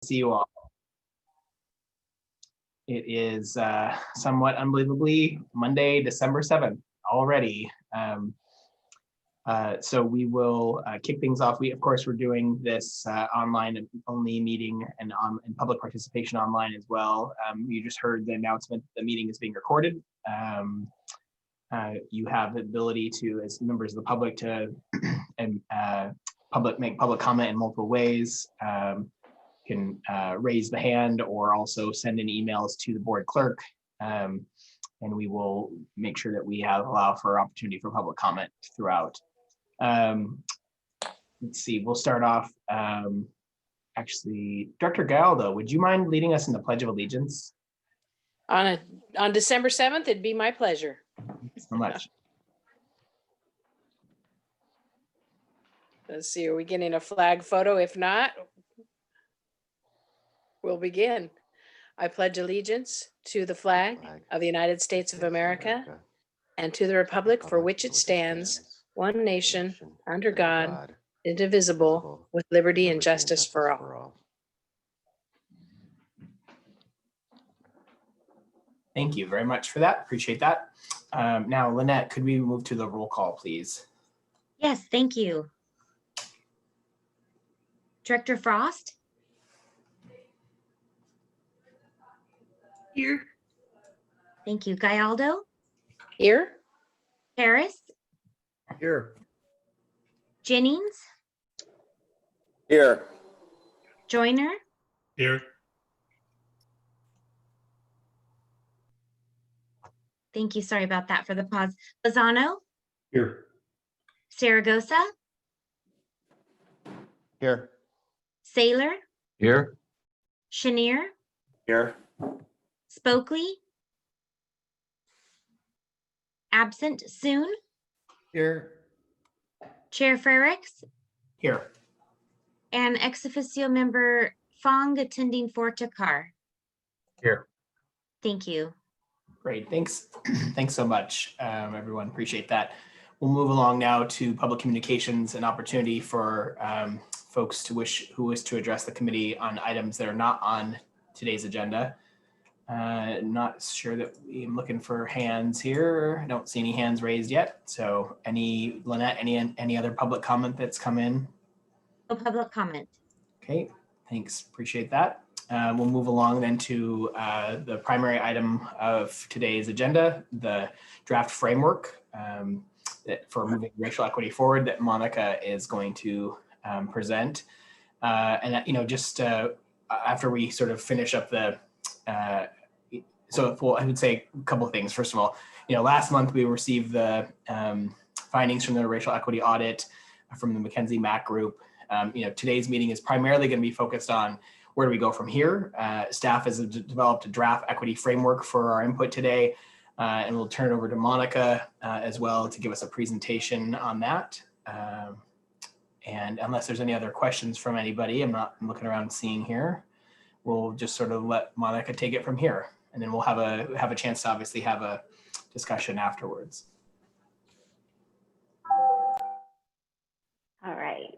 See you all. It is somewhat unbelievably Monday, December 7th already. So we will kick things off. Of course, we're doing this online only meeting and public participation online as well. You just heard the announcement that the meeting is being recorded. You have the ability to, as members of the public, to make public comment in multiple ways. Can raise the hand or also send in emails to the board clerk, and we will make sure that we allow for opportunity for public comment throughout. Let's see, we'll start off. Actually, Director Galdo, would you mind leading us in the Pledge of Allegiance? On December 7th, it'd be my pleasure. Thanks so much. Let's see, are we getting a flag photo? If not, we'll begin. I pledge allegiance to the flag of the United States of America and to the republic for which it stands, one nation, under God, indivisible, with liberty and justice for all. Thank you very much for that. Appreciate that. Now, Lynette, could we move to the roll call, please? Yes, thank you. Director Frost? Here. Thank you. Galdo? Here? Harris? Here. Jennings? Here. Joyner? Here. Thank you. Sorry about that for the pause. Lozano? Here. Saragosa? Here. Saylor? Here. Chenier? Here. Spokley? Absent. Soon? Here. Chair Frericks? Here. And ex officio member Fong attending for Takar. Here. Thank you. Great, thanks. Thanks so much, everyone. Appreciate that. We'll move along now to public communications, an opportunity for folks who wish to address the committee on items that are not on today's agenda. Not sure that I'm looking for hands here. I don't see any hands raised yet. So Lynette, any other public comment that's come in? No public comment. Okay, thanks. Appreciate that. We'll move along then to the primary item of today's agenda, the draft framework for moving racial equity forward that Monica is going to present. And just after we sort of finish up the, I would say a couple of things. First of all, last month we received the findings from the racial equity audit from the McKinsey Mac group. Today's meeting is primarily going to be focused on where do we go from here. Staff has developed a draft equity framework for our input today, and we'll turn it over to Monica as well to give us a presentation on that. And unless there's any other questions from anybody, I'm looking around seeing here, we'll just sort of let Monica take it from here, and then we'll have a chance to obviously have a discussion afterwards. All right.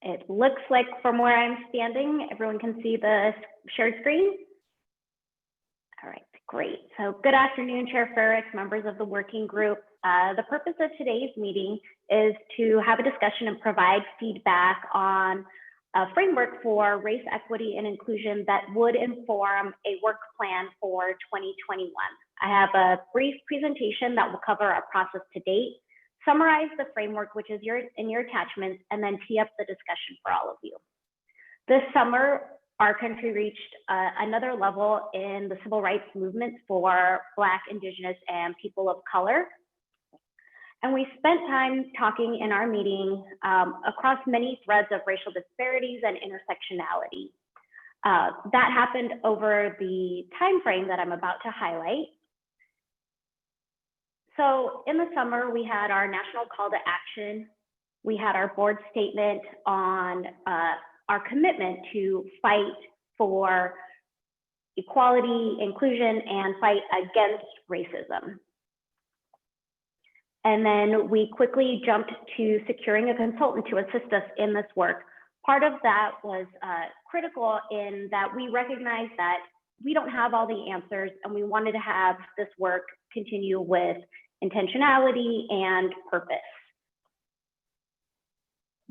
It looks like from where I'm standing, everyone can see the shared screen. All right, great. So good afternoon, Chair Frericks, members of the working group. The purpose of today's meeting is to have a discussion and provide feedback on a framework for race equity and inclusion that would inform a work plan for 2021. I have a brief presentation that will cover our process to date, summarize the framework, which is in your attachments, and then tee up the discussion for all of you. This summer, our country reached another level in the civil rights movement for Black, Indigenous, and people of color. And we spent time talking in our meeting across many threads of racial disparities and intersectionality. That happened over the time frame that I'm about to highlight. So in the summer, we had our national call to action. We had our board statement on our commitment to fight for equality, inclusion, and fight against racism. And then we quickly jumped to securing a consultant to assist us in this work part of that was critical in that we recognize that we don't have all the answers, and we wanted to have this work continue with intentionality and purpose.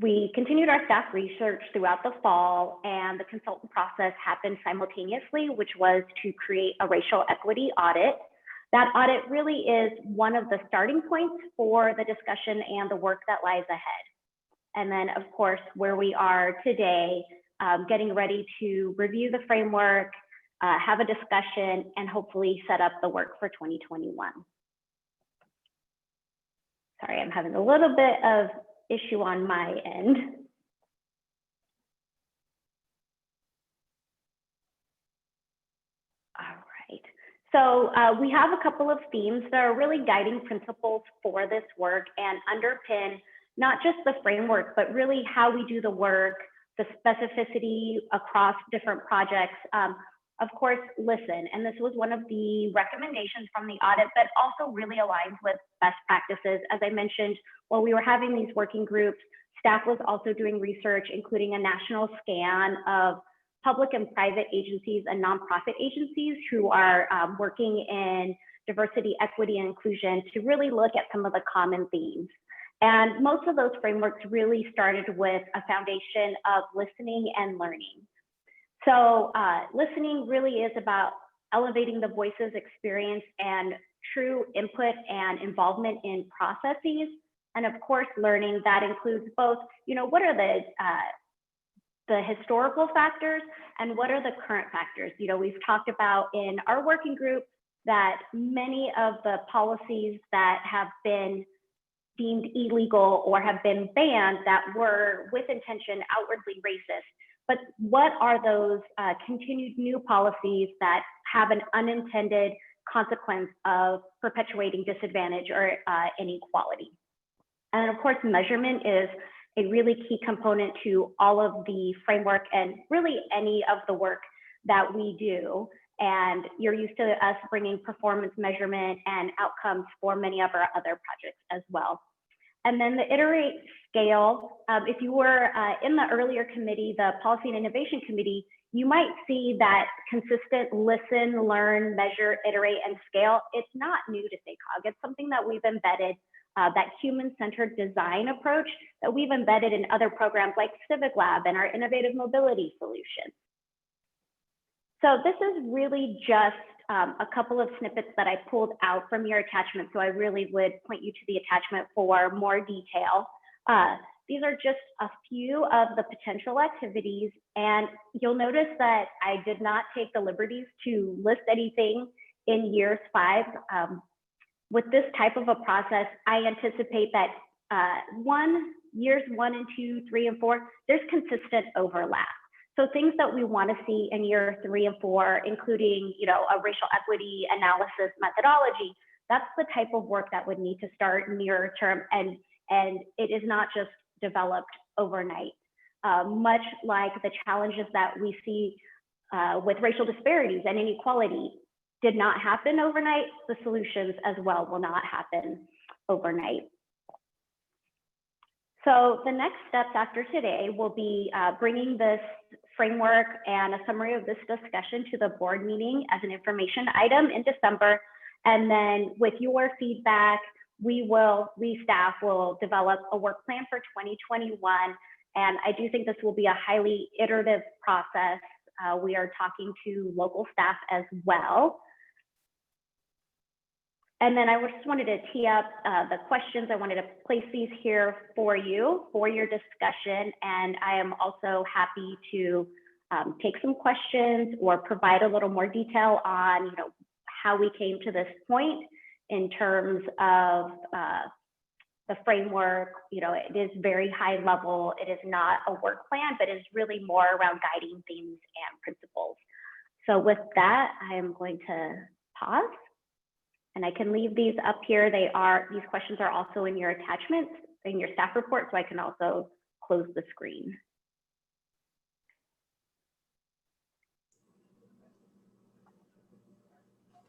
We continued our staff research throughout the fall, and the consultant process happened simultaneously, which was to create a racial equity audit. That audit really is one of the starting points for the discussion and the work that lies ahead. And then, of course, where we are today, getting ready to review the framework, have a discussion, and hopefully set up the work for 2021. Sorry, I'm having a little bit of issue on my end. All right. So we have a couple of themes that are really guiding principles for this work and underpin not just the framework, but really how we do the work, the specificity across different projects. Of course, listen, and this was one of the recommendations from the audit, but also really aligns with best practices. As I mentioned, while we were having these working groups, staff was also doing research, including a national scan of public and private agencies and nonprofit agencies who are working in diversity, equity, and inclusion to really look at some of the common themes. And most of those frameworks really started with a foundation of listening and learning. So listening really is about elevating the voices, experience, and true input and involvement in processes. And of course, learning that includes both, what are the historical factors and what are the current factors? We've talked about in our working group that many of the policies that have been deemed illegal or have been banned that were with intention outwardly racist. But what are those continued new policies that have an unintended consequence of perpetuating disadvantage or inequality? And of course, measurement is a really key component to all of the framework and really any of the work that we do. And you're used to us bringing performance measurement and outcomes for many of our other projects as well. And then the iterate scale, if you were in the earlier committee, the Policy and Innovation Committee, you might see that consistent listen, learn, measure, iterate, and scale. It's not new to SACOG. It's something that we've embedded, that human-centered design approach that we've embedded in other programs like Civic Lab and our innovative mobility solution. So this is really just a couple of snippets that I pulled out from your attachment. So I really would point you to the attachment for more detail. These are just a few of the potential activities, and you'll notice that I did not take the liberties to list anything in years 5. With this type of a process, I anticipate that years 1 and 2, 3, and 4, there's consistent overlap. So things that we want to see in year 3 and 4, including, a racial equity analysis methodology, that's the type of work that would need to start nearer term, and it is not just developed overnight. Much like the challenges that we see with racial disparities and inequality did not happen overnight, the solutions as well will not happen overnight. So the next steps after today will be bringing this framework and a summary of this discussion to the board meeting as an information item in December. And then with your feedback, we staff will develop a work plan for 2021. And I do think this will be a highly iterative process. We are talking to local staff as well. And then I just wanted to tee up the questions. I wanted to place these here for you for your discussion. And I am also happy to take some questions or provide a little more detail on how we came to this point in terms of the framework. It is very high level. It is not a work plan, but is really more around guiding themes and principles. So with that, I am going to pause. And I can leave these up here. These questions are also in your attachments, in your staff report, so I can also close the screen.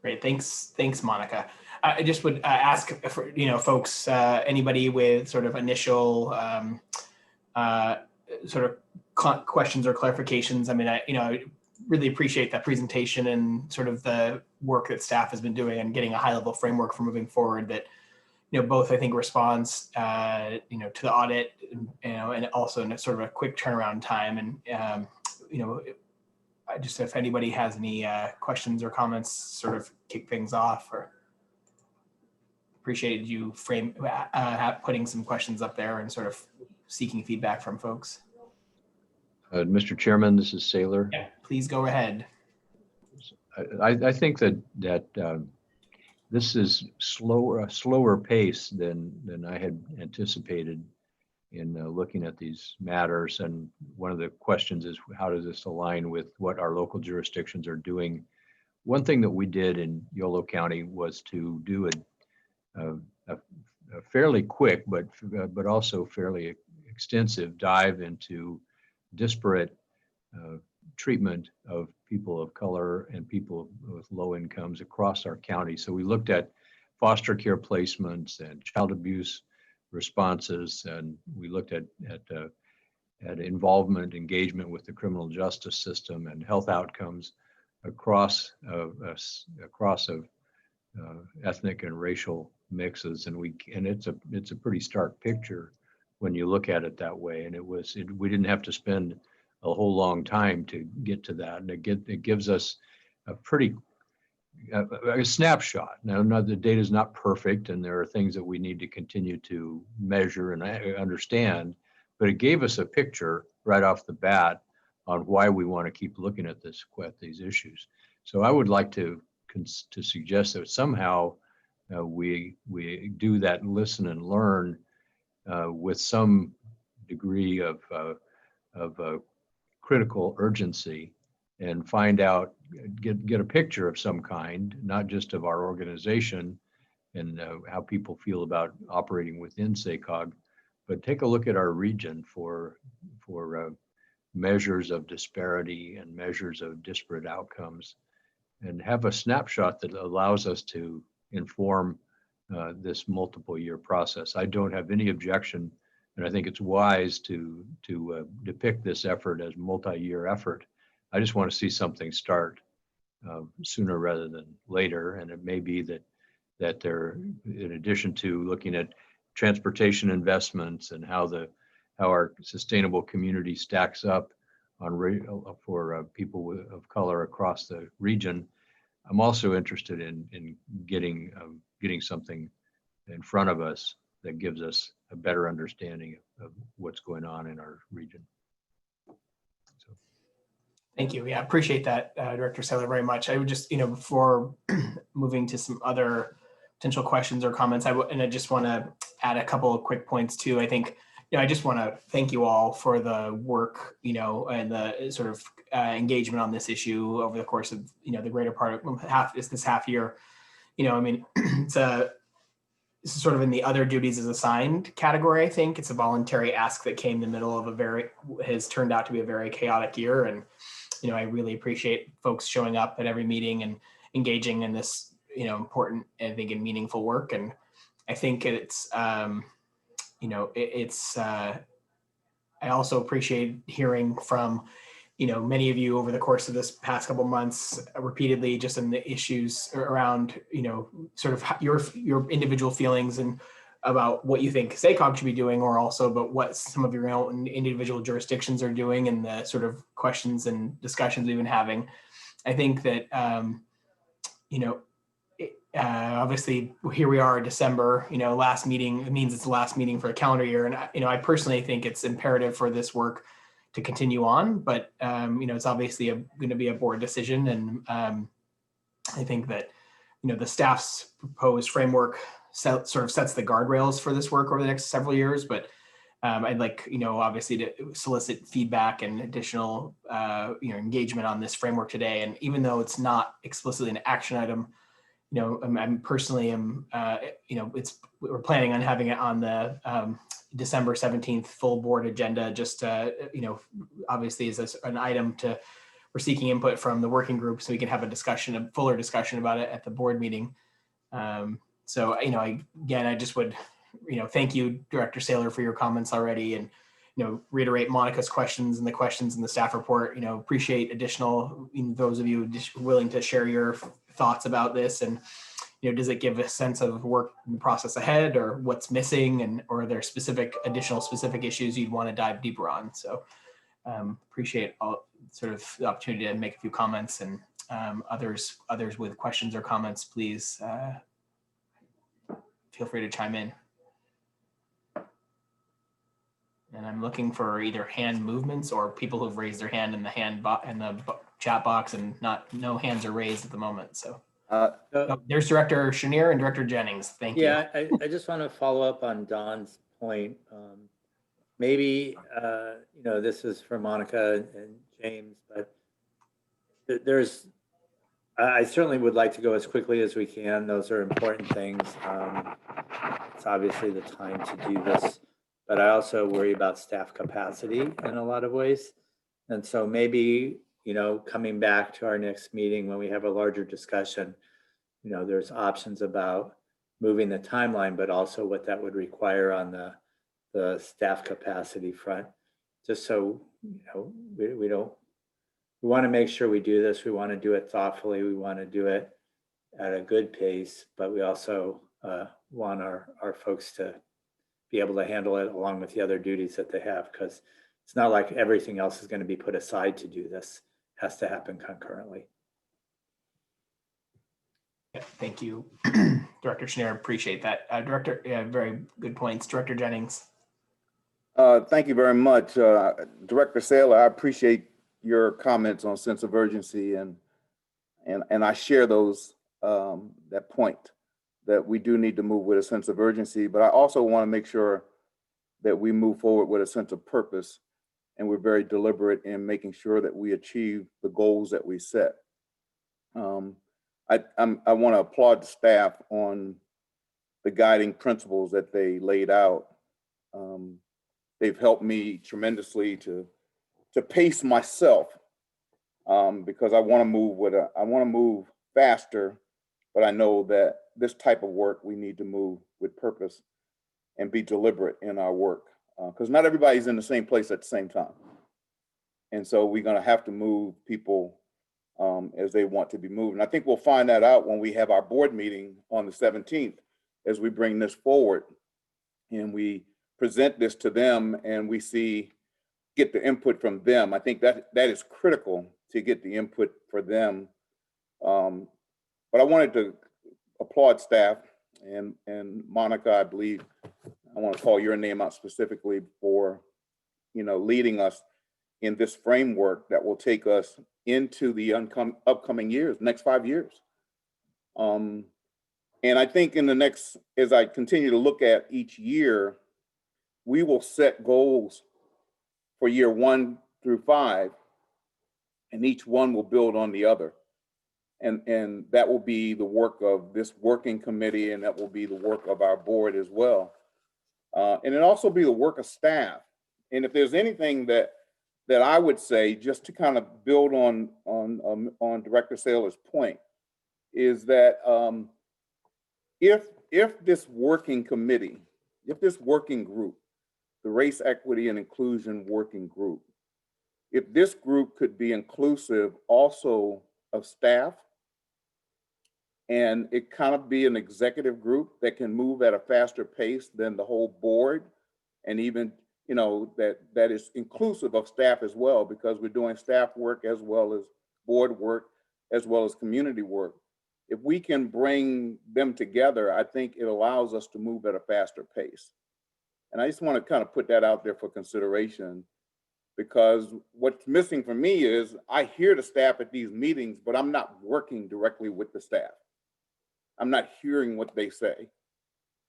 Great, thanks, Monica. I just would ask for folks, anybody with sort of initial sort of questions or clarifications, I mean, I really appreciate that presentation and sort of the work that staff has been doing and getting a high level framework for moving forward that, both I think responds, to the audit, and also in a sort of a quick turnaround time. And, I just, if anybody has any questions or comments, sort of kick things off, or appreciated you putting some questions up there and sort of seeking feedback from folks. Mr. Chairman, this is Saylor. Yeah, please go ahead. I think that this is a slower pace than I had anticipated in looking at these matters. And one of the questions is, how does this align with what our local jurisdictions are doing? One thing that we did in Yolo County was to do a fairly quick, but also fairly extensive dive into disparate treatment of people of color and people with low incomes across our county. So we looked at foster care placements and child abuse responses, and we looked at involvement, engagement with the criminal justice system and health outcomes across ethnic and racial mixes, and it's a pretty stark picture when you look at it that way. And we didn't have to spend a whole long time to get to that, and it gives us a pretty a snapshot. Now, the data is not perfect, and there are things that we need to continue to measure and understand, but it gave us a picture right off the bat on why we want to keep looking at these issues. So I would like to suggest that somehow we do that listen and learn with some degree of critical urgency, and find out, get a picture of some kind, not just of our organization and how people feel about operating within SACOG, but take a look at our region for measures of disparity and measures of disparate outcomes, and have a snapshot that allows us to inform this multiple year process. I don't have any objection, and I think it's wise to depict this effort as multi-year effort. I just want to see something start sooner rather than later. And it may be that there, in addition to looking at transportation investments and how our sustainable community stacks up for people of color across the region, I'm also interested in getting something in front of us that gives us a better understanding of what's going on in our region. So. Thank you. Yeah, appreciate that, Director Saylor, very much. I would just, before moving to some other potential questions or comments, I just want to add a couple of quick points too. I think, I just want to thank you all for the work, and the sort of engagement on this issue over the course of, the greater part of this half year. I mean, this is sort of in the other duties as assigned category. I think it's a voluntary ask that came in the middle of has turned out to be a very chaotic year. And, I really appreciate folks showing up at every meeting and engaging in this, important, I think, and meaningful work. And I think it's, I also appreciate hearing from, many of you over the course of this past couple months, repeatedly, just in the issues around, sort of your individual feelings and about what you think SACOG should be doing, or also about what some of your own individual jurisdictions are doing, and the sort of questions and discussions we've been having. I think that, obviously here we are, December, last meeting, it means it's the last meeting for a calendar year. And, I personally think it's imperative for this work to continue on, but, it's obviously going to be a board decision. And I think that, the staff's proposed framework sort of sets the guardrails for this work over the next several years. But I'd like, obviously to solicit feedback and additional, engagement on this framework today. And even though it's not explicitly an action item, I'm personally we're planning on having it on the December 17th full board agenda, just obviously as an item we're seeking input from the working group so we can have a fuller discussion about it at the board meeting. So, again, I just would, thank you, Director Saylor, for your comments already. And, reiterate Monica's questions and the questions in the staff report. Appreciate additional, those of you willing to share your thoughts about this, and does it give a sense of work in the process ahead, or what's missing, or are there specific issues you'd want to dive deeper on? So appreciate all sort of the opportunity to make a few comments, and others with questions or comments, please feel free to chime in. And I'm looking for either hand movements or people who've raised their hand in the chat box, and no hands are raised at the moment. So there's Director Chenier and Director Jennings. Thank you. Yeah, I just want to follow up on Don's point. Maybe, this is for Monica and James, but I certainly would like to go as quickly as we can. Those are important things. It's obviously the time to do this, but I also worry about staff capacity in a lot of ways. And so maybe, coming back to our next meeting when we have a larger discussion, there's options about moving the timeline, but also what that would require on the staff capacity front, just so, we want to make sure we do this. We want to do it thoughtfully. We want to do it at a good pace, but we also want our folks to be able to handle it along with the other duties that they have, because it's not like everything else is going to be put aside to do this. It has to happen concurrently. Yeah, thank you, Director Chenier. Appreciate that. Director, very good points. Director Jennings. Thank you very much. Director Saylor, I appreciate your comments on sense of urgency, and I share those, that point that we do need to move with a sense of urgency, but I also want to make sure that we move forward with a sense of purpose, and we're very deliberate in making sure that we achieve the goals that we set. I want to applaud the staff on the guiding principles that they laid out. They've helped me tremendously to pace myself, because I want to move faster, but I know that this type of work, we need to move with purpose and be deliberate in our work, because not everybody's in the same place at the same time. And so we're going to have to move people as they want to be moved. And I think we'll find that out when we have our board meeting on the 17th, as we bring this forward and we present this to them and we get the input from them. I think that is critical, to get the input for them. But I wanted to applaud staff and Monica, I believe, I want to call your name out specifically for, leading us in this framework that will take us into the upcoming years, next 5 years. And I think as I continue to look at each year, we will set goals for year 1 through 5, and each one will build on the other. And that will be the work of this working committee, and that will be the work of our board as well. And it'll also be the work of staff. And if there's anything that I would say, just to kind of build on Director Saylor's point, is that if this working committee, if this working group, the Race, Equity, and Inclusion Working Group, if this group could be inclusive also of staff, and it kind of be an executive group that can move at a faster pace than the whole board, and even, that is inclusive of staff as well, because we're doing staff work as well as board work, as well as community work. If we can bring them together, I think it allows us to move at a faster pace. And I just want to kind of put that out there for consideration, because what's missing for me is I hear the staff at these meetings, but I'm not working directly with the staff. I'm not hearing what they say.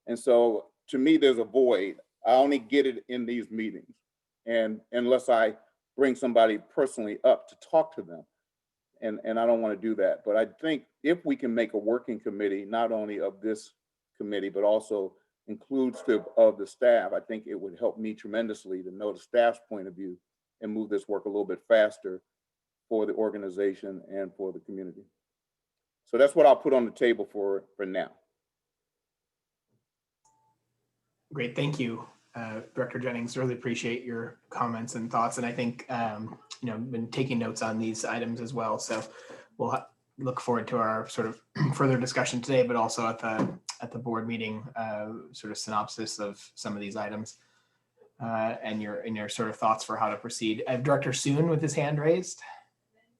And so to me, there's a void. I only get it in these meetings, and unless I bring somebody personally up to talk to them. And I don't want to do that. But I think if we can make a working committee, not only of this committee, but also inclusive of the staff, I think it would help me tremendously to know the staff's point of view and move this work a little bit faster for the organization and for the community. So that's what I'll put on the table for now. Great, thank you. Director Jennings. Really appreciate your comments and thoughts. And I think, been taking notes on these items as well. So we'll look forward to our sort of further discussion today, but also at the board meeting, sort of synopsis of some of these items and your sort of thoughts for how to proceed. I have Director Soon with his hand raised.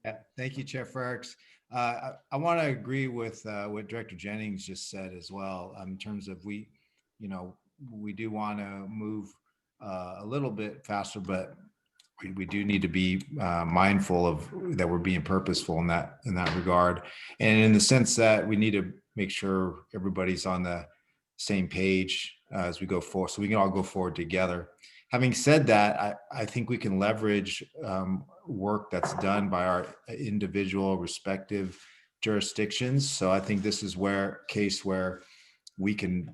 Yeah, thank you, Chair Ferricks. I want to agree with what Director Jennings just said as well, in terms of we do want to move a little bit faster, but we do need to be mindful of that we're being purposeful in that regard, and in the sense that we need to make sure everybody's on the same page as we go forward, so we can all go forward together. Having said that, I think we can leverage work that's done by our individual respective jurisdictions. So I think this is where we can,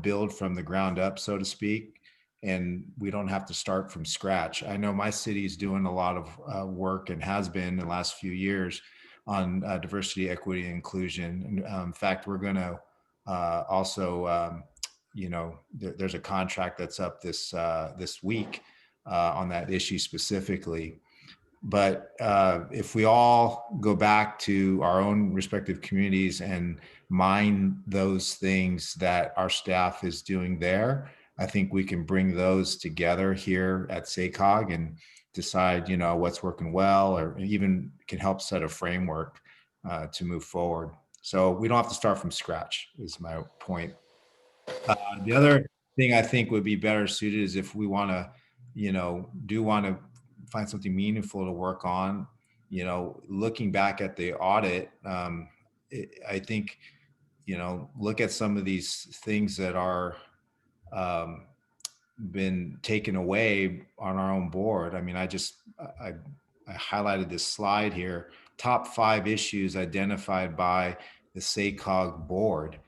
build from the ground up, so to speak, and we don't have to start from scratch. I know my city is doing a lot of work and has been in the last few years on diversity, equity, and inclusion. And in fact, we're going to also, there's a contract that's up this week on that issue specifically. But if we all go back to our own respective communities and mine those things that our staff is doing there, I think we can bring those together here at SACOG and decide, what's working well, or even can help set a framework to move forward. So we don't have to start from scratch, is my point. The other thing I think would be better suited is if we want to, find something meaningful to work on, looking back at the audit, I think, look at some of these things that are been taken away on our own board. I mean, I highlighted this slide here, top 5 issues identified by the SACOG board.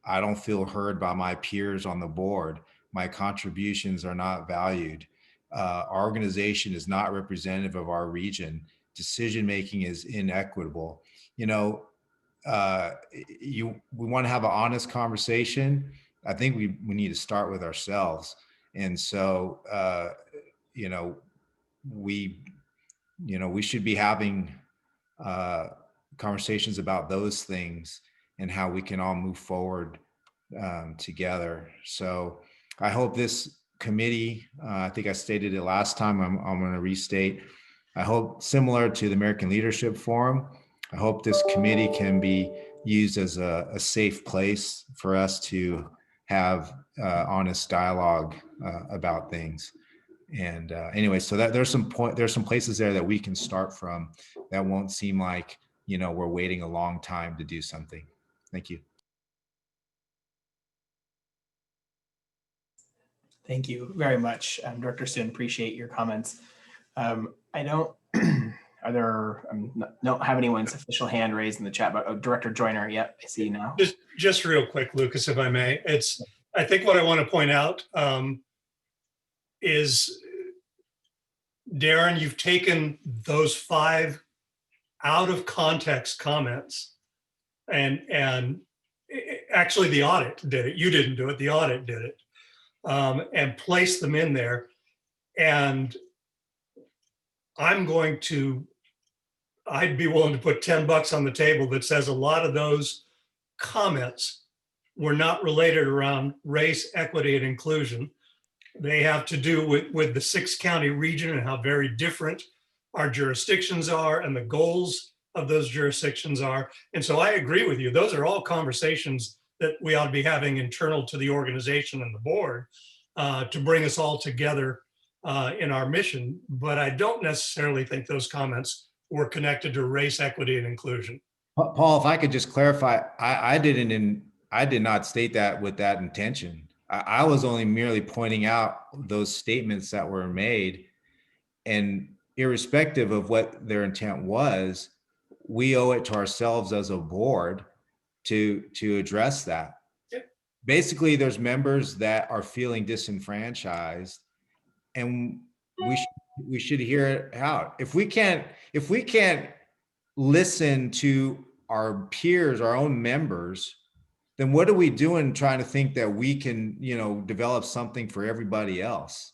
I don't feel heard by my peers on the board. My contributions are not valued. Our organization is not representative of our region. Decision-making is inequitable. We want to have an honest conversation. I think we need to start with ourselves. And so, we should be having conversations about those things and how we can all move forward together. So I hope this committee, I think I stated it last time, I'm going to restate, I hope similar to the American Leadership Forum, I hope this committee can be used as a safe place for us to have honest dialogue about things. And anyway, so that there's some places there that we can start from that won't seem like, we're waiting a long time to do something. Thank you. Thank you very much, Director Soon. Appreciate your comments. I don't have anyone's official hand raised in the chat, but Director Joyner, yep, I see you now. Just real quick, Lucas, if I may. I think what I want to point out is, Darren, you've taken those 5 out of context comments, and actually the audit did it. You didn't do it. The audit did it. And place them in there. And I'd be willing to put $10 on the table that says a lot of those comments were not related around race, equity, and inclusion. They have to do with the 6-county region and how very different our jurisdictions are and the goals of those jurisdictions are. And so I agree with you. Those are all conversations that we ought to be having internal to the organization and the board to bring us all together in our mission. But I don't necessarily think those comments were connected to race, equity, and inclusion. Paul, if I could just clarify, I did not state that with that intention. I was only merely pointing out those statements that were made, and irrespective of what their intent was, we owe it to ourselves as a board to address that. Yep. Basically, there's members that are feeling disenfranchised, and we should hear it out. If we can't listen to our peers, our own members, then what are we doing trying to think that we can, you know, develop something for everybody else?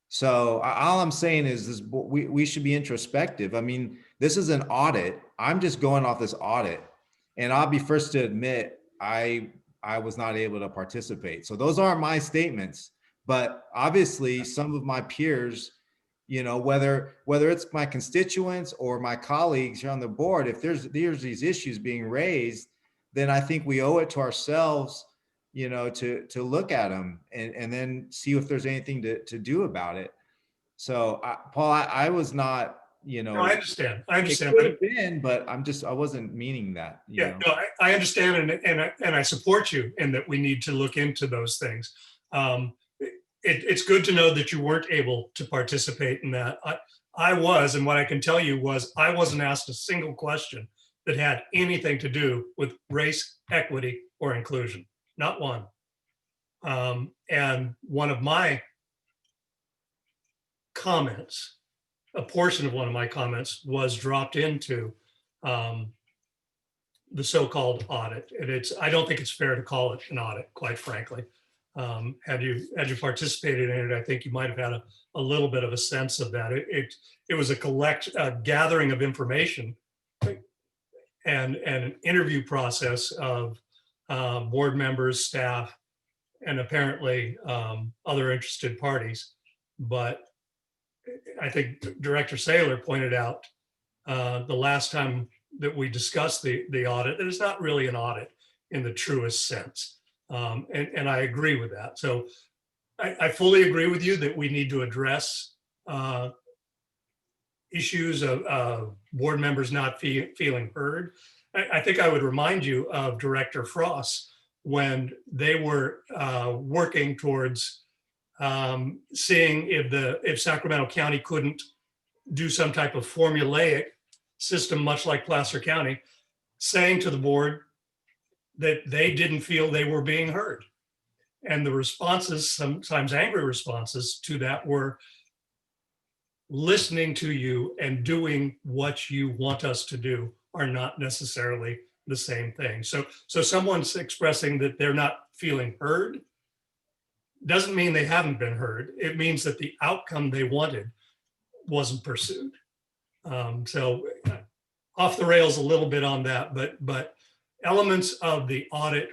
So all I'm saying is this, we should be introspective. I mean, this is an audit. I'm just going off this audit, and I'll be first to admit I was not able to participate. So those aren't my statements, but obviously some of my peers, you know, whether it's my constituents or my colleagues here on the board, if there's these issues being raised, then I think we owe it to ourselves, you know, to look at them and then see if there's anything to do about it. So Paul, I was not, you know, No, I understand. I understand. it could have been, but I wasn't meaning that. You know? No, I understand, and I support you in that we need to look into those things. It's good to know that you weren't able to participate in that. I was, and what I can tell you was I wasn't asked a single question that had anything to do with race, equity, or inclusion. Not one. And one of my comments, a portion of one of my comments was dropped into the so-called audit. And I don't think it's fair to call it an audit, quite frankly. Had you participated in it, I think you might have had a little bit of a sense of that. It was a gathering of information and an interview process of board members, staff, and apparently other interested parties. But I think Director Saylor pointed out the last time that we discussed the audit, that it's not really an audit in the truest sense. And I agree with that. So I fully agree with you that we need to address issues of board members not feeling heard. I think I would remind you of Director Frost when they were working towards seeing if Sacramento County couldn't do some type of formulaic system, much like Placer County, saying to the board that they didn't feel they were being heard. And the responses, sometimes angry responses to that, were listening to you and doing what you want us to do are not necessarily the same thing. So someone's expressing that they're not feeling heard doesn't mean they haven't been heard. It means that the outcome they wanted wasn't pursued. So off the rails a little bit on that, but elements of the audit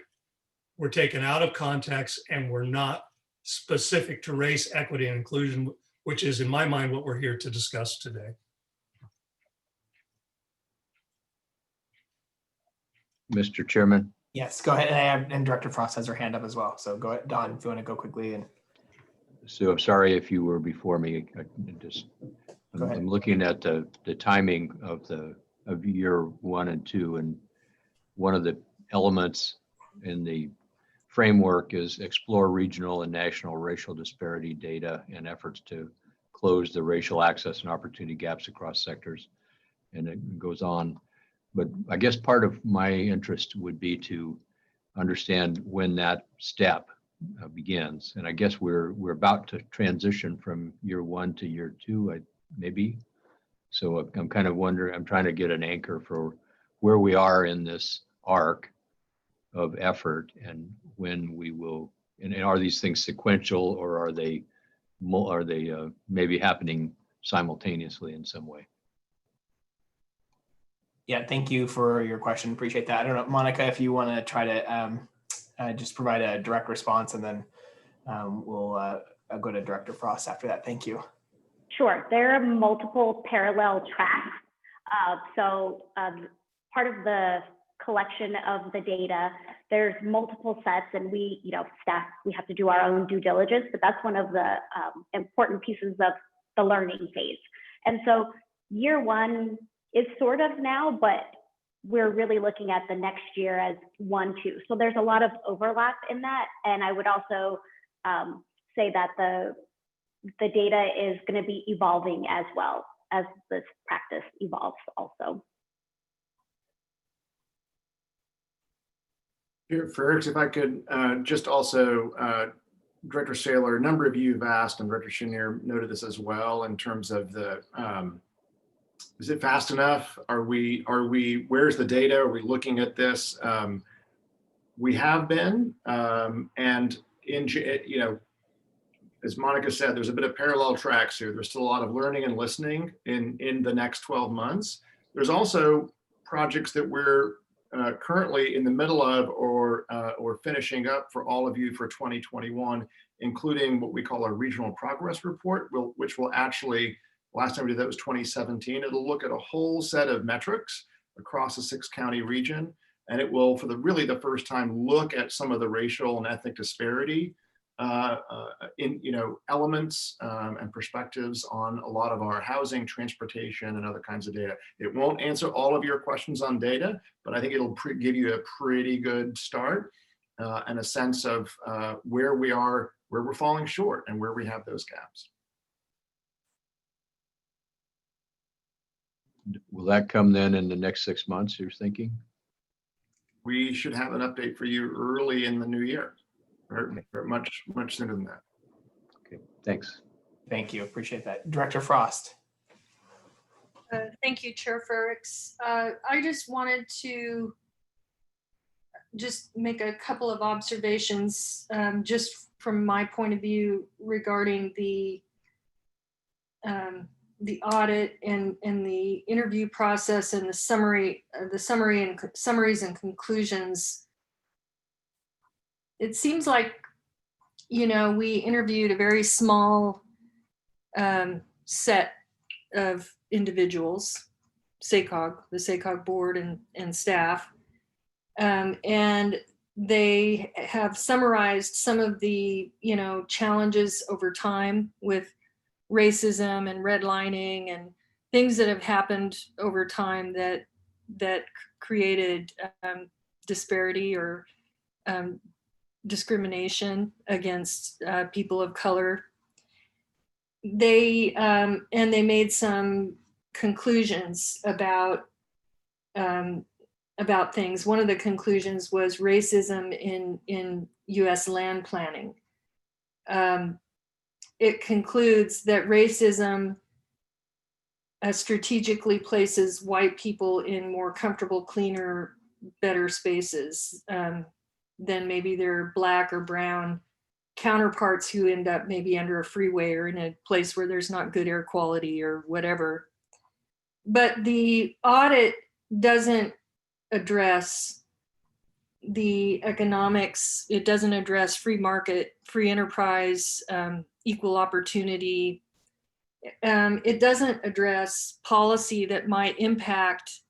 were taken out of context and were not specific to race, equity, and inclusion, which is, in my mind, what we're here to discuss today. Mr. Chairman. Yes, go ahead. And Director Frost has her hand up as well. So go ahead, Don, if you want to go quickly. And So I'm sorry if you were before me. I'm looking at the timing of year 1 and 2, and one of the elements in the framework is explore regional and national racial disparity data and efforts to close the racial access and opportunity gaps across sectors. And it goes on. But I guess part of my interest would be to understand when that step begins. And I guess we're about to transition from year 1 to year 2, maybe. So I'm kind of wondering, I'm trying to get an anchor for where we are in this arc of effort and when we will, and are these things sequential, or are they maybe happening simultaneously in some way? yeah, thank you for your question. Appreciate that. I don't know, Monica, if you want to try to just provide a direct response, and then we'll go to Director Frost after that. Thank you. Sure. There are multiple parallel tracks. Part of the collection of the data, there's multiple sets, and we, staff, we have to do our own due diligence, but that's one of the important pieces of the learning phase. And so year 1 is sort of now, but we're really looking at the next year as 1, 2. So there's a lot of overlap in that. And I would also say that the data is going to be evolving as well as this practice evolves also. Here, Ferrix, if I could just also, Director Saylor, a number of you have asked, and Director Chenier noted this as well, in terms of the, is it fast enough? Where's the data? Are we looking at this? We have been, and you know, as Monica said, there's a bit of parallel tracks here. There's still a lot of learning and listening in the next 12 months. There's also projects that we're currently in the middle of or finishing up for all of you for 2021, including what we call a regional progress report, which will actually, last time we did that was 2017. It'll look at a whole set of metrics across a 6-county region. And it will, for really the first time, look at some of the racial and ethnic disparity in elements and perspectives on a lot of our housing, transportation, and other kinds of data. It won't answer all of your questions on data, but I think it'll give you a pretty good start and a sense of where we are, where we're falling short, and where we have those gaps. Will that come then in the next 6 months, you're thinking? We should have an update for you early in the new year, or much sooner than that. Okay, thanks. Thank you. Appreciate that. Director Frost. Thank you, Chair Ferrix. I just wanted to make a couple of observations just from my point of view regarding the audit and the interview process and the summaries and conclusions. It seems like, we interviewed a very small set of individuals, the SACOG board and staff, and they have summarized some of the, challenges over time with racism and redlining and things that have happened over time that created disparity or discrimination against people of color. They made some conclusions about things. One of the conclusions was racism in U.S. land planning. It concludes that racism strategically places white people in more comfortable, cleaner, better spaces than maybe their Black or brown counterparts who end up maybe under a freeway or in a place where there's not good air quality or whatever. But the audit doesn't address the economics. It doesn't address free market, free enterprise, equal opportunity. It doesn't address policy that might impact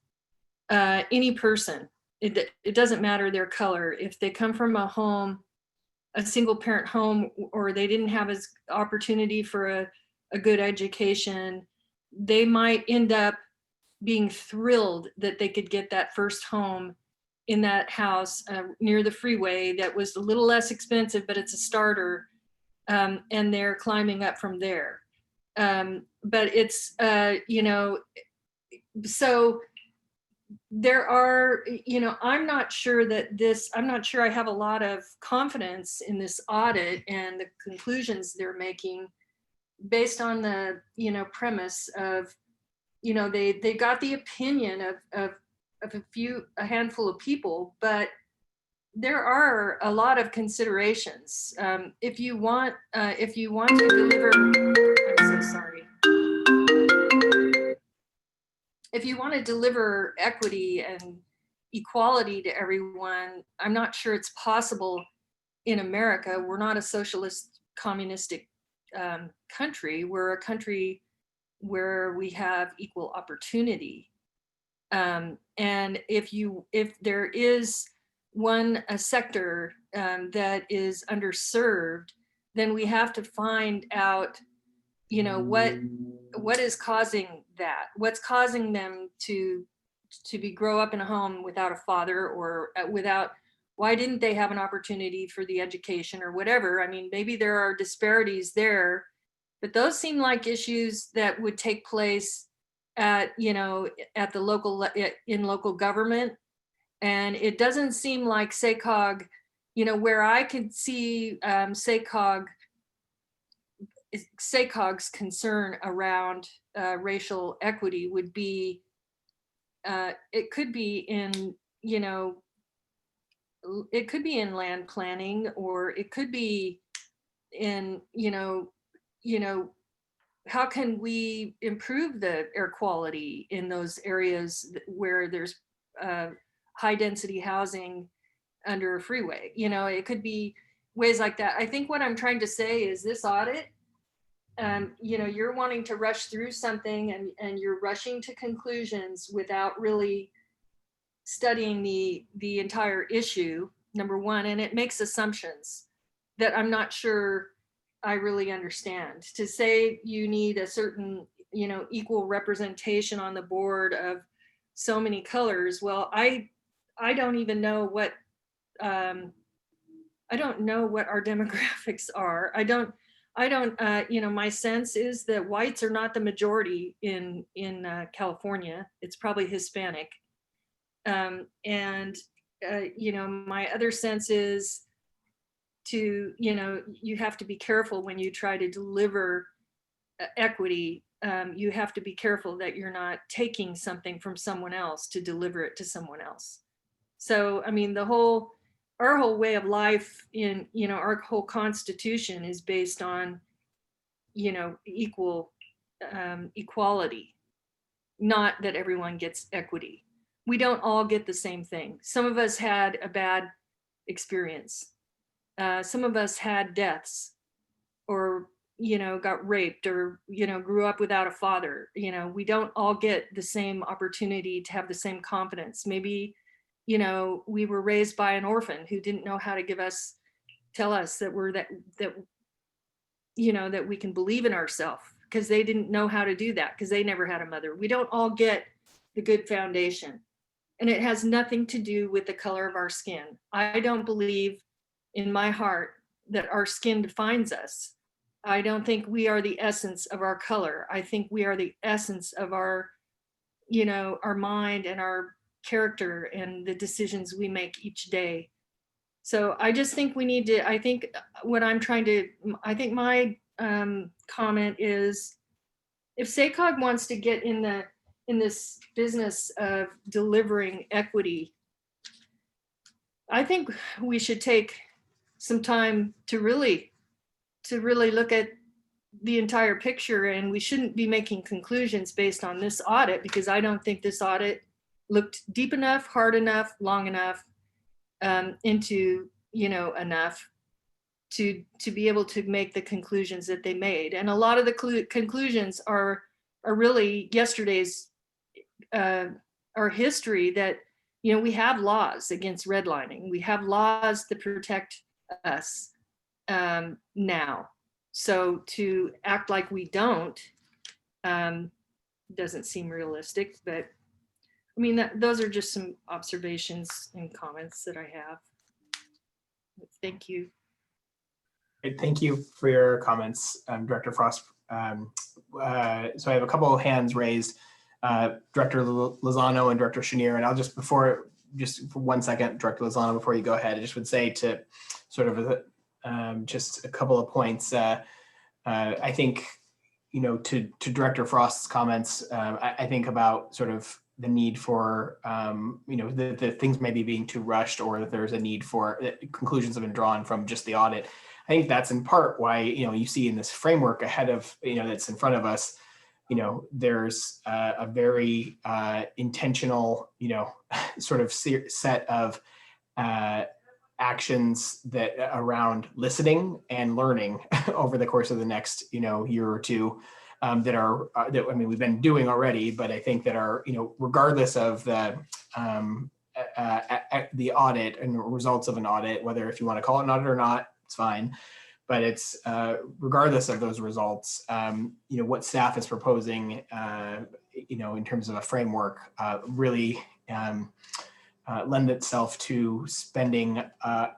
any person. It doesn't matter their color. If they come from a single parent home, or they didn't have as opportunity for a good education, they might end up being thrilled that they could get that first home in that house near the freeway that was a little less expensive, but it's a starter, and they're climbing up from there. But it's, so there are, I'm not sure I have a lot of confidence in this audit and the conclusions they're making based on the, premise of, they got the opinion of a handful of people, but there are a lot of considerations. If you want to deliver, I'm so sorry. If you want to deliver equity and equality to everyone, I'm not sure it's possible in America. We're not a socialist, communistic country. We're a country where we have equal opportunity. And if there is a sector that is underserved, then we have to find out, what is causing that? What's causing them to grow up in a home without a father, or why didn't they have an opportunity for the education or whatever? I mean, maybe there are disparities there, but those seem like issues that would take place at the local, in local government. And it doesn't seem like SACOG, where I could see SACOG's concern around racial equity would be, it could be in, in land planning, or it could be in, how can we improve the air quality in those areas where there's high density housing under a freeway? It could be ways like that. I think what I'm trying to say is this audit, you're wanting to rush through something and you're rushing to conclusions without really studying the entire issue, number one, and it makes assumptions that I'm not sure I really understand. To say you need a certain, equal representation on the board of so many colors. Well, I don't even know what, I don't know what our demographics are. I don't, my sense is that whites are not the majority in California. It's probably Hispanic. My other sense is you have to be careful when you try to deliver equity. You have to be careful that you're not taking something from someone else to deliver it to someone else. So, I mean, our whole way of life in, our whole constitution is based on, equality, not that everyone gets equity. We don't all get the same thing. Some of us had a bad experience. Some of us had deaths, or, got raped, or, grew up without a father. We don't all get the same opportunity to have the same confidence. Maybe, we were raised by an orphan who didn't know how to tell us that that we can believe in ourselves, because they didn't know how to do that, because they never had a mother. We don't all get the good foundation. And it has nothing to do with the color of our skin. I don't believe in my heart that our skin defines us. I don't think we are the essence of our color. I think we are the essence of our mind and our character and the decisions we make each day. So I just think we need to, I think my comment is, if SACOG wants to get in this business of delivering equity, I think we should take some time to really look at the entire picture, and we shouldn't be making conclusions based on this audit, because I don't think this audit looked deep enough, hard enough, long enough into enough to be able to make the conclusions that they made. And a lot of the conclusions are really yesterday's our history, that we have laws against redlining. We have laws that protect us now. So to act like we don't doesn't seem realistic. But I mean, those are just some observations and comments that I have. Thank you. Great, thank you for your comments, Director Frost. So I have a couple of hands raised, Director Lozano and Director Chenier, and I'll just for 1 second, Director Lozano, before you go ahead, I just would say to sort of just a couple of points. I think, to Director Frost's comments, I think about sort of the need for, the things maybe being too rushed, or that there's a need for conclusions have been drawn from just the audit. I think that's in part why, you see in this framework ahead of, that's in front of us, there's a very intentional, sort of set of actions that around listening and learning over the course of the next, year or two, that we've been doing already, but I think that are, regardless of the audit and results of an audit, whether if you want to call it an audit or not, it's fine. But it's regardless of those results, what staff is proposing, in terms of a framework, really lend itself to spending a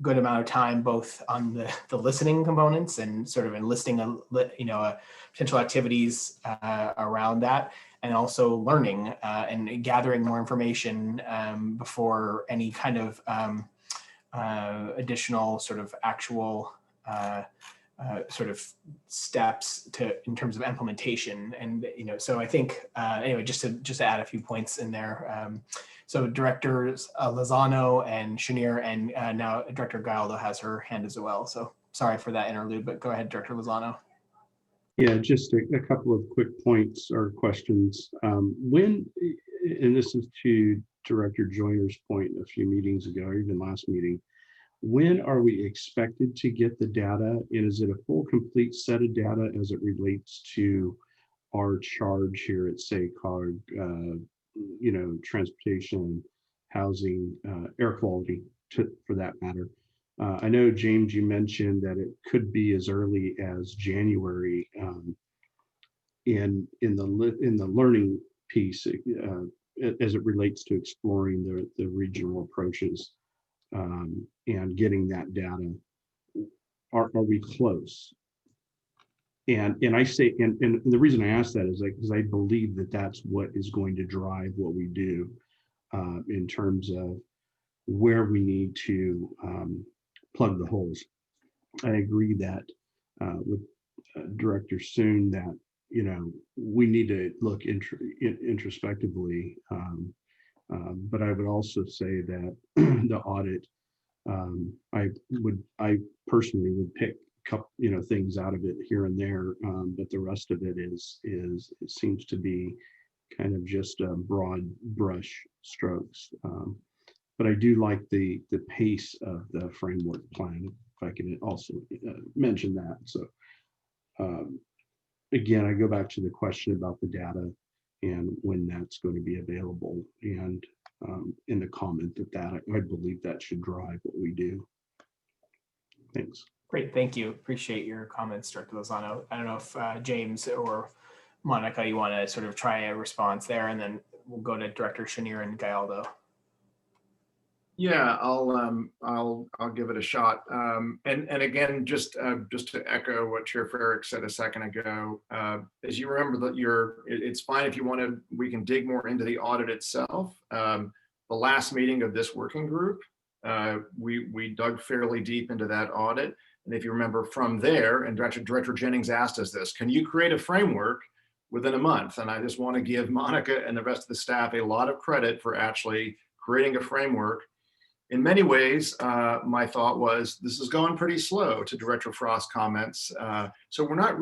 good amount of time both on the listening components and sort of enlisting potential activities around that, and also learning and gathering more information before any kind of additional sort of actual sort of steps in terms of implementation. And, so I think, anyway, just to add a few points in there. So Directors Lozano and Chenier, and now Director Galdo has her hand as well. So sorry for that interlude, but go ahead, Director Lozano. Yeah, just a couple of quick points or questions. When, and this is to Director Joyner's point a few meetings ago, or even last meeting, when are we expected to get the data? And is it a full, complete set of data as it relates to our charge here at SACOG, transportation, housing, air quality, for that matter? I know, James, you mentioned that it could be as early as January in the learning piece as it relates to exploring the regional approaches and getting that data. Are we close? And I say, and the reason I ask that is because I believe that that's what is going to drive what we do in terms of where we need to plug the holes. I agree that with Director Soon that we need to look introspectively, but I would also say that the audit, I personally would pick a couple things out of it here and there, but the rest of it it seems to be kind of just broad brush strokes. But I do like the pace of the framework plan, if I can also mention that. So again, I go back to the question about the data and when that's going to be available. And in the comment that I believe that should drive what we do. Thanks. Great, thank you. Appreciate your comments, Director Lozano. I don't know if James or Monica, you want to sort of try a response there, and then we'll go to Director Chenier and Galdo. Yeah, I'll give it a shot. And again, just to echo what Chair Farrick said a second ago, as you remember that it's fine if you want to, we can dig more into the audit itself. The last meeting of this working group, we dug fairly deep into that audit. And if you remember from there, and Director Jennings asked us this, can you create a framework within a month? And I just want to give Monica and the rest of the staff a lot of credit for actually creating a framework. In many ways, my thought was, this is going pretty slow, to Director Frost's comments. So we're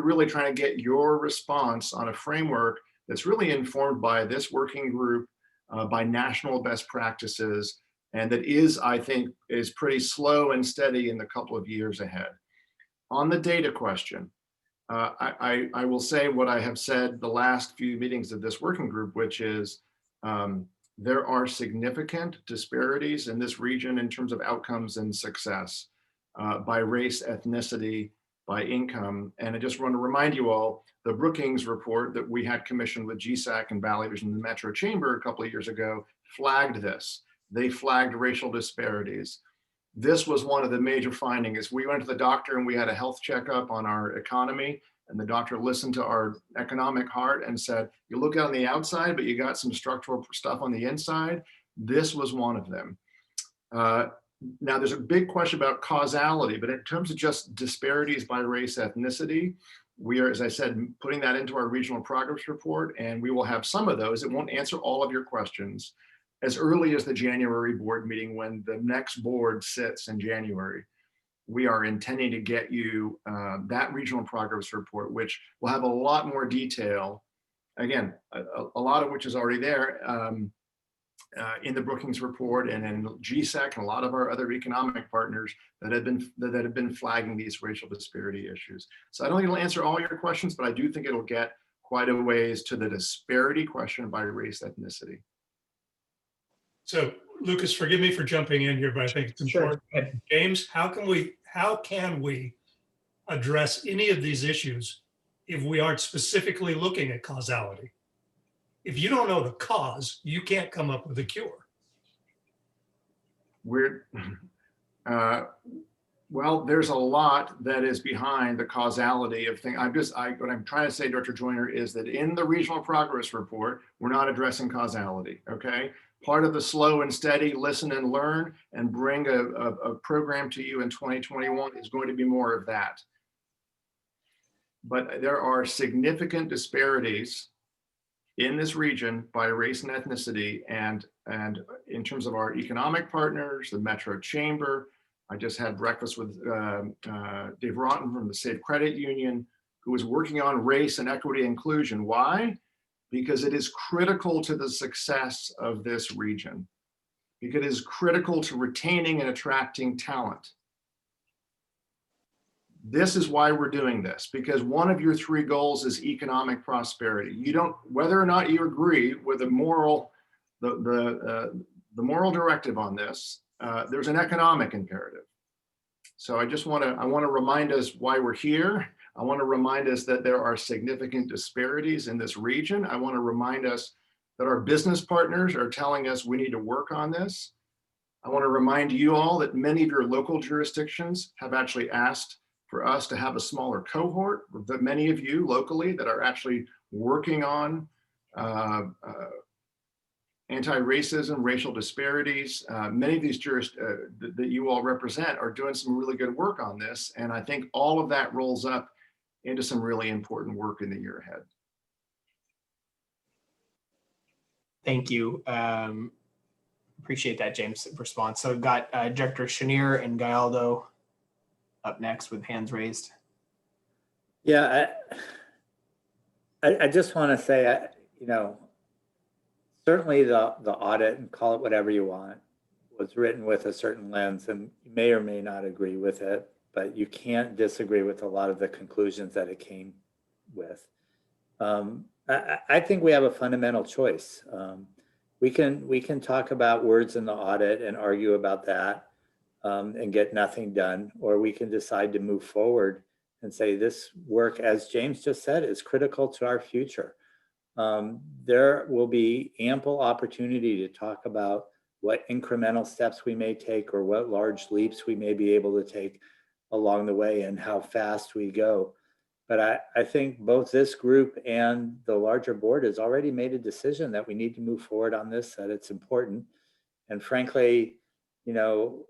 really trying to get your response on a framework that's really informed by this working group, by national best practices, and that I think, is pretty slow and steady in the couple of years ahead. On the data question, I will say what I have said the last few meetings of this working group, which is, there are significant disparities in this region in terms of outcomes and success by race, ethnicity, by income. And I just want to remind you all, the Brookings report that we had commissioned with GSAC and Valley Vision in the Metro Chamber a couple of years ago flagged this. They flagged racial disparities. This was one of the major findings. We went to the doctor and we had a health checkup on our economy, and the doctor listened to our economic heart and said, you look on the outside, but you got some structural stuff on the inside. This was one of them. Now, there's a big question about causality, but in terms of just disparities by race, ethnicity, we are, as I said, putting that into our regional progress report, and we will have some of those. It won't answer all of your questions as early as the January board meeting, when the next board sits in January. We are intending to get you that regional progress report, which will have a lot more detail. Again, a lot of which is already there in the Brookings report and in GSAC and a lot of our other economic partners that have been flagging these racial disparity issues. So I don't think it'll answer all your questions, but I do think it'll get quite a ways to the disparity question by race, ethnicity. So Lucas, forgive me for jumping in here, but I think it's important. Sure. James, how can we address any of these issues if we aren't specifically looking at causality? If you don't know the cause, you can't come up with a cure. Well, there's a lot that is behind the causality of things. What I'm trying to say, Director Joyner, is that in the regional progress report, we're not addressing causality, okay? part of the slow and steady listen and learn and bring a program to you in 2021 is going to be more of that. But there are significant disparities in this region by race and ethnicity, and in terms of our economic partners, the Metro Chamber. I just had breakfast with Dave Rotten from the Safe Credit Union, who is working on race and equity inclusion. Why? Because it is critical to the success of this region. Because it is critical to retaining and attracting talent. This is why we're doing this, because one of your 3 goals is economic prosperity. You don't, whether or not you agree with the moral directive on this, there's an economic imperative. So I want to remind us why we're here. I want to remind us that there are significant disparities in this region. I want to remind us that our business partners are telling us we need to work on this. I want to remind you all that many of your local jurisdictions have actually asked for us to have a smaller cohort, that many of you locally that are actually working on anti-racism, racial disparities. Many of these that you all represent are doing some really good work on this. And I think all of that rolls up into some really important work in the year ahead. Thank you. Appreciate that, James, response. So we've got Director Chenier and Gallardo up next with hands raised. Yeah, I just want to say, you know, certainly the audit, and call it whatever you want, was written with a certain lens, and you may or may not agree with it, but you can't disagree with a lot of the conclusions that it came with. I think we have a fundamental choice. We can talk about words in the audit and argue about that and get nothing done, or we can decide to move forward and say this work, as James just said, is critical to our future. There will be ample opportunity to talk about what incremental steps we may take or what large leaps we may be able to take along the way and how fast we go. But I think both this group and the larger board has already made a decision that we need to move forward on this, that it's important. And frankly, you know,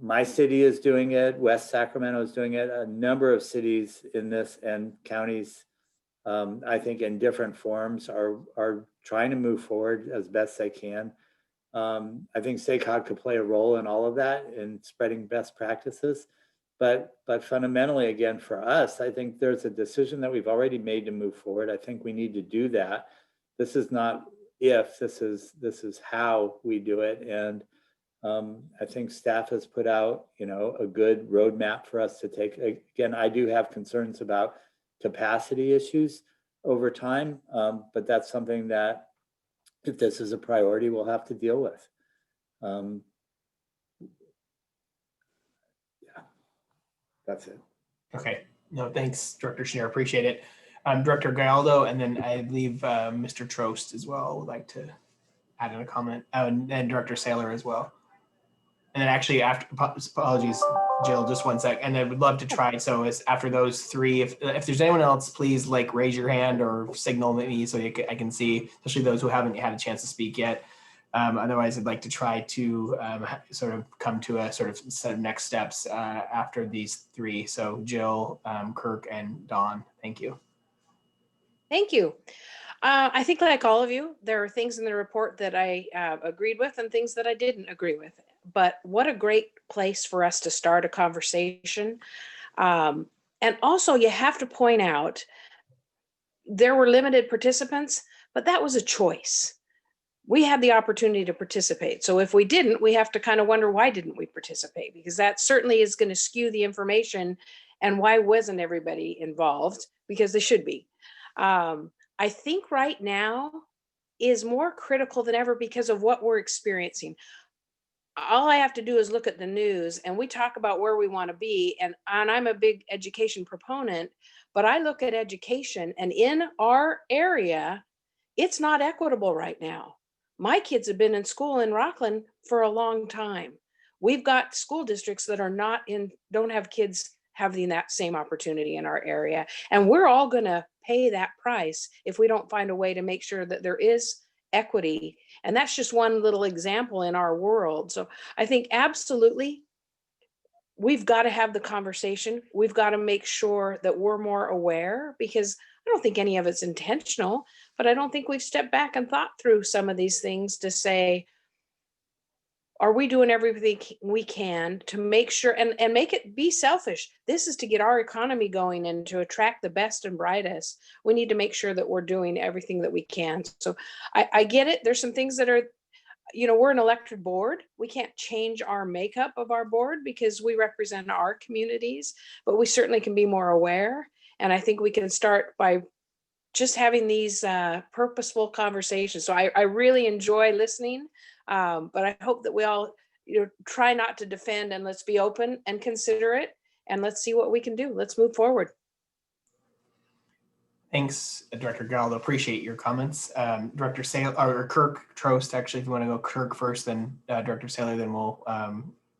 my city is doing it, West Sacramento is doing it, a number of cities in this and counties, I think in different forms are trying to move forward as best they can. I think SACOG could play a role in all of that in spreading best practices. But fundamentally, again, for us, I think there's a decision that we've already made to move forward. I think we need to do that. This is not if, this is how we do it. And I think staff has put out, you know, a good roadmap for us to take. Again, I do have concerns about capacity issues over time, but that's something that, if this is a priority, we'll have to deal with. Yeah, that's it. Okay, no, thanks, Director Chenier, appreciate it. Director Gallardo, and then I believe Mr. Trost as well would like to add in a comment, and Director Saylor as well. And then actually, after, apologies, Jill, just one sec. And I would love to try. So as after those 3, if there's anyone else, please like raise your hand or signal me so I can see, especially those who haven't had a chance to speak yet. Otherwise, I'd like to try to sort of come to a sort of set of next steps after these 3. So Jill, Kirk, and Dawn, thank you. Thank you. I think like all of you, there are things in the report that I agreed with and things that I didn't agree with. But what a great place for us to start a conversation. And also you have to point out there were limited participants, but that was a choice. We had the opportunity to participate. So if we didn't, we have to kind of wonder, why didn't we participate? Because that certainly is going to skew the information. And why wasn't everybody involved? Because they should be. I think right now is more critical than ever because of what we're experiencing. All I have to do is look at the news and we talk about where we want to be. And I'm a big education proponent, but I look at education, and in our area, it's not equitable right now. My kids have been in school in Rockland for a long time. We've got school districts that are don't have kids having that same opportunity in our area. And we're all going to pay that price if we don't find a way to make sure that there is equity. And that's just one little example in our world. So I think absolutely, we've got to have the conversation. We've got to make sure that we're more aware, because I don't think any of it's intentional, but I don't think we've stepped back and thought through some of these things to say, are we doing everything we can to make sure and make it be selfish? This is to get our economy going and to attract the best and brightest. We need to make sure that we're doing everything that we can. So I get it. There's some things that are, we're an elected board. We can't change our makeup of our board because we represent our communities, but we certainly can be more aware. And I think we can start by just having these purposeful conversations. So I really enjoy listening, but I hope that we all, try not to defend, and let's be open and considerate, and let's see what we can do. Let's move forward. Thanks, Director Galdo. Appreciate your comments. Director Saylor, or Kirk Trost, actually, if you want to go Kirk first, then Director Saylor, then we'll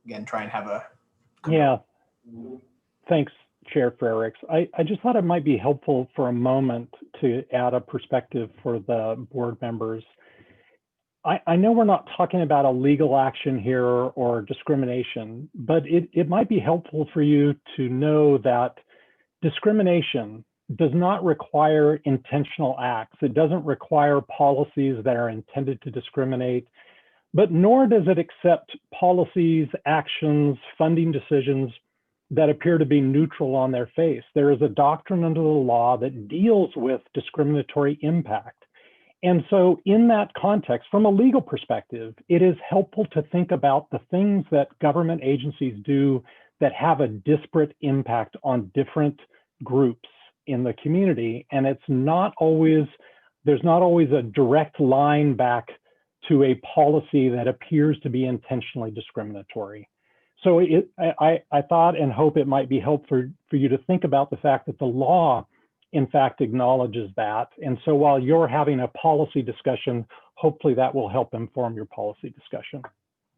again try and have a. Yeah. Thanks, Chair Frericks. I just thought it might be helpful for a moment to add a perspective for the board members. I know we're not talking about a legal action here or discrimination, but it might be helpful for you to know that discrimination does not require intentional acts. It doesn't require policies that are intended to discriminate, but nor does it accept policies, actions, funding decisions that appear to be neutral on their face. There is a doctrine under the law that deals with discriminatory impact. And so in that context, from a legal perspective, it is helpful to think about the things that government agencies do that have a disparate impact on different groups in the community. And there's not always a direct line back to a policy that appears to be intentionally discriminatory. So I thought and hope it might be helpful for you to think about the fact that the law, in fact, acknowledges that. And so while you're having a policy discussion, hopefully that will help inform your policy discussion.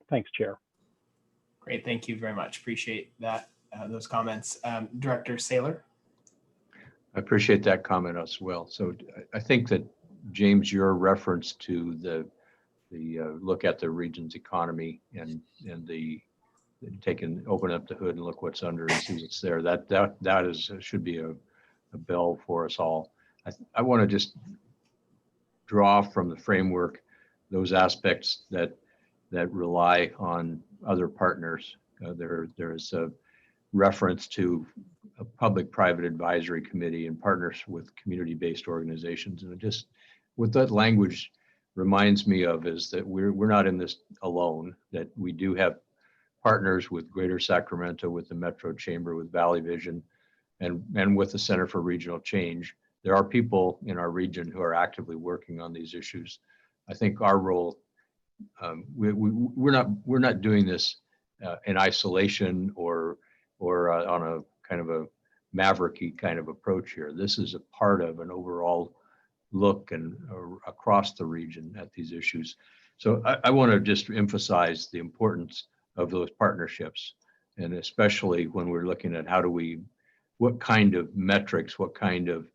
Thanks, Chair. Great, thank you very much. Appreciate that, those comments. Director Saylor. I appreciate that comment as well. So I think that, James, your reference to the look at the region's economy and the open up the hood and look what's under and see what's there, that should be a bell for us all. I want to just draw from the framework those aspects that rely on other partners. There's a reference to a public-private advisory committee and partners with community-based organizations, and just what that language reminds me of is that we're not in this alone, that we do have partners with Greater Sacramento, with the Metro Chamber, with Valley Vision, and with the Center for Regional Change. There are people in our region who are actively working on these issues. I think our role, we're not doing this in isolation or on a kind of a mavericky kind of approach here. This is a part of an overall look and across the region at these issues. So I want to just emphasize the importance of those partnerships, and especially when we're looking at what kind of metrics, what kind of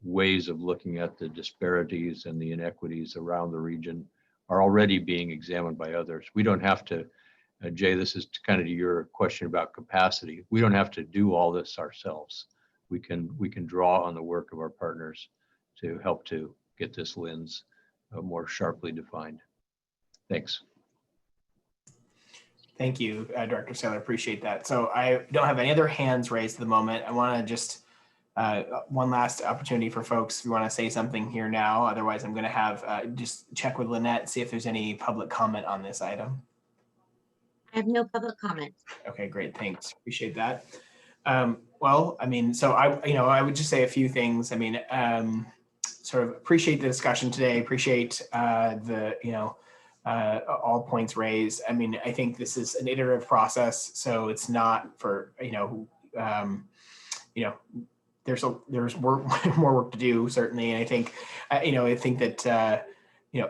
ways of looking at the disparities and the inequities around the region are already being examined by others. We don't have to, Jay, this is kind of to your question about capacity. We don't have to do all this ourselves. We can draw on the work of our partners to help to get this lens more sharply defined. Thanks. Thank you, Director Saylor. Appreciate that. So I don't have any other hands raised at the moment. I want to just one last opportunity for folks if you want to say something here now. Otherwise, I'm going to have just check with Lynette, see if there's any public comment on this item. I have no public comment. Okay, great. Thanks. Appreciate that. Well, I mean, so I would just say a few things. I mean, sort of appreciate the discussion today. Appreciate all points raised. I mean, I think this is an iterative process, so it's not for there's more work to do, certainly. And I think that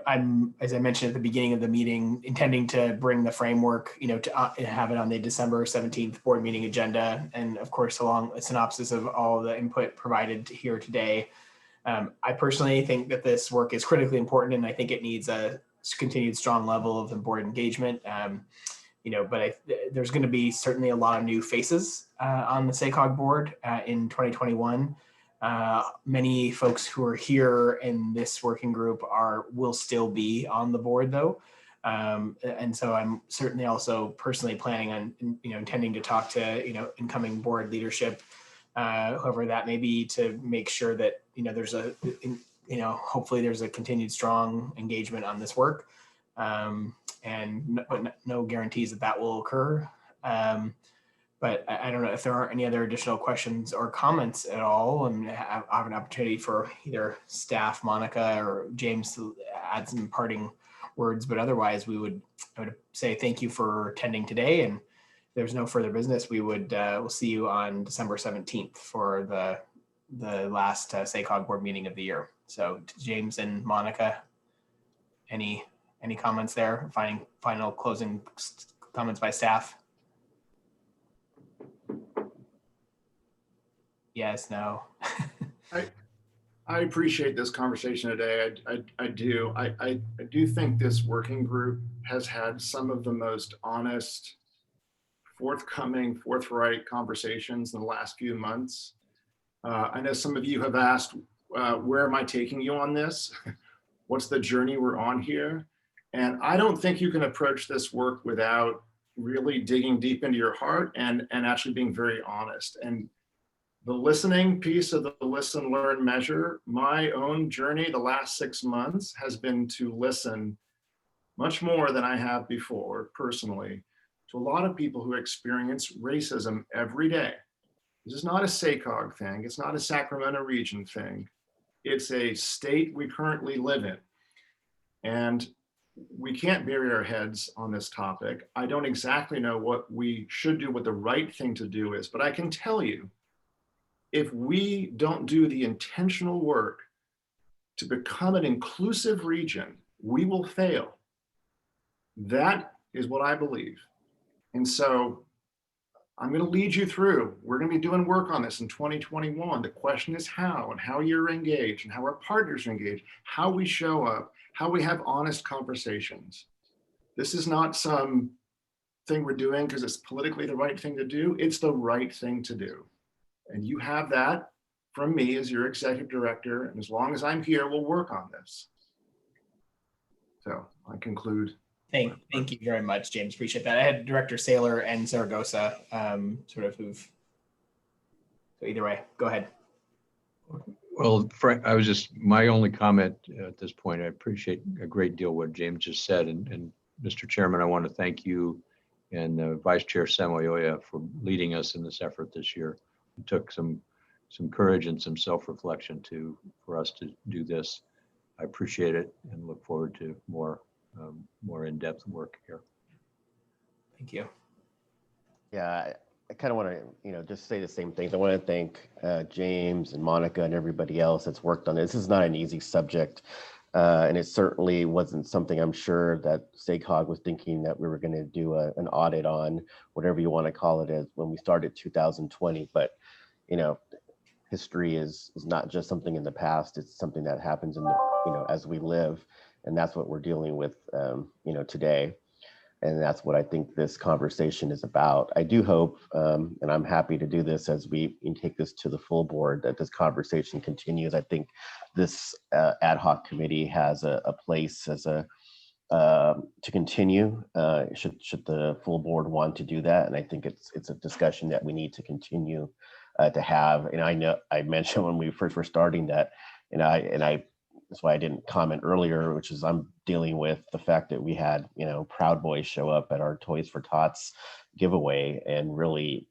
I'm, as I mentioned at the beginning of the meeting, intending to bring the framework, to have it on the December 17th board meeting agenda, and of course along a synopsis of all the input provided here today. I personally think that this work is critically important, and I think it needs a continued strong level of board engagement. But there's going to be certainly a lot of new faces on the SACOG board in 2021. Many folks who are here in this working group will still be on the board, though. And so I'm certainly also personally planning on, intending to talk to, incoming board leadership, whoever that may be, to make sure that, there's hopefully there's a continued strong engagement on this work. And no guarantees that will occur. But I don't know if there are any other additional questions or comments at all, and I have an opportunity for either staff, Monica or James, to add some parting words. But otherwise, I would say thank you for attending today. And if there's no further business, we'll see you on December 17th for the last SACOG board meeting of the year. So James and Monica, any comments there? Final closing comments by staff? Yes, no. I appreciate this conversation today. I do. I do think this working group has had some of the most honest, forthright conversations in the last few months. I know some of you have asked, where am I taking you on this? What's the journey we're on here? And I don't think you can approach this work without really digging deep into your heart and actually being very honest. And the listening piece of the listen, learn, measure, my own journey the last 6 months has been to listen much more than I have before personally to a lot of people who experience racism every day. This is not a SACOG thing. It's not a Sacramento region thing. It's a state we currently live in. And we can't bury our heads on this topic. I don't exactly know what we should do, what the right thing to do is, but I can tell you, if we don't do the intentional work to become an inclusive region, we will fail. That is what I believe. And so I'm going to lead you through. We're going to be doing work on this in 2021. The question is how, and how you're engaged, and how our partners are engaged, how we show up, how we have honest conversations. This is not some thing we're doing because it's politically the right thing to do. It's the right thing to do. And you have that from me as your executive director. And as long as I'm here, we'll work on this. So I conclude. Thank you very much, James. Appreciate that. I had Director Saylor and Zaragoza so either way, go ahead. Well, Frank, my only comment at this point, I appreciate a great deal what James just said. And Mr. Chairman, I want to thank you and Vice Chair Samoyoya for leading us in this effort this year. It took some courage and some self-reflection for us to do this. I appreciate it and look forward to more in-depth work here. Thank you. Yeah, I kind of want to, just say the same things. I want to thank James and Monica and everybody else that's worked on this. This is not an easy subject, and it certainly wasn't something I'm sure that SACOG was thinking that we were going to do an audit on, whatever you want to call it, as when we started 2020. But history is not just something in the past; it's something that happens in the as we live, and that's what we're dealing with today. And that's what I think this conversation is about. I do hope, and I'm happy to do this as we take this to the full board, that this conversation continues. I think this ad hoc committee has a place as to continue should the full board want to do that. And I think it's a discussion that we need to continue to have. And I know I mentioned when we first were starting that, and I that's why I didn't comment earlier, which is I'm dealing with the fact that we had, Proud Boys show up at our Toys for Tots giveaway and really,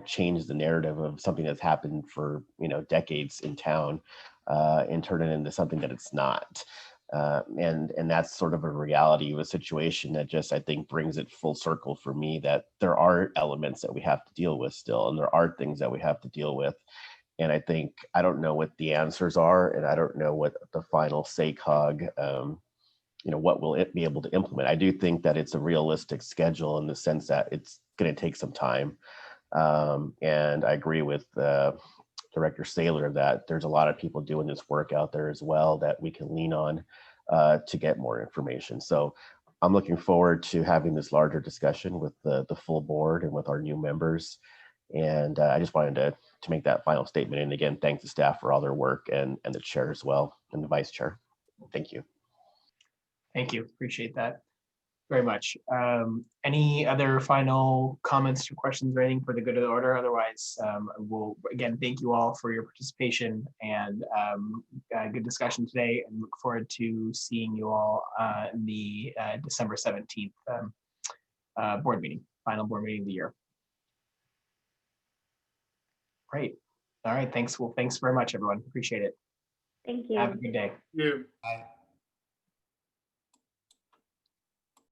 change the narrative of something that's happened for, decades in town and turn it into something that it's not. And that's sort of a reality of a situation that just, I think, brings it full circle for me that there are elements that we have to deal with still, and there are things that we have to deal with. And I think, I don't know what the answers are, and I don't know what the final SACOG, what will it be able to implement. I do think that it's a realistic schedule in the sense that it's going to take some time. And I agree with Director Saylor that there's a lot of people doing this work out there as well that we can lean on to get more information. So I'm looking forward to having this larger discussion with the full board and with our new members. And I just wanted to make that final statement. And again, thank the staff for all their work and the chair as well and the vice chair. Thank you. Thank you. Appreciate that very much. Any other final comments or questions or anything for the good of the order? Otherwise, we'll again thank you all for your participation and good discussion today, and look forward to seeing you all in the December 17th board meeting, final board meeting of the year. Great. All right. Thanks. Well, thanks very much, everyone. Appreciate it. Thank you. Have a good day. You. Bye.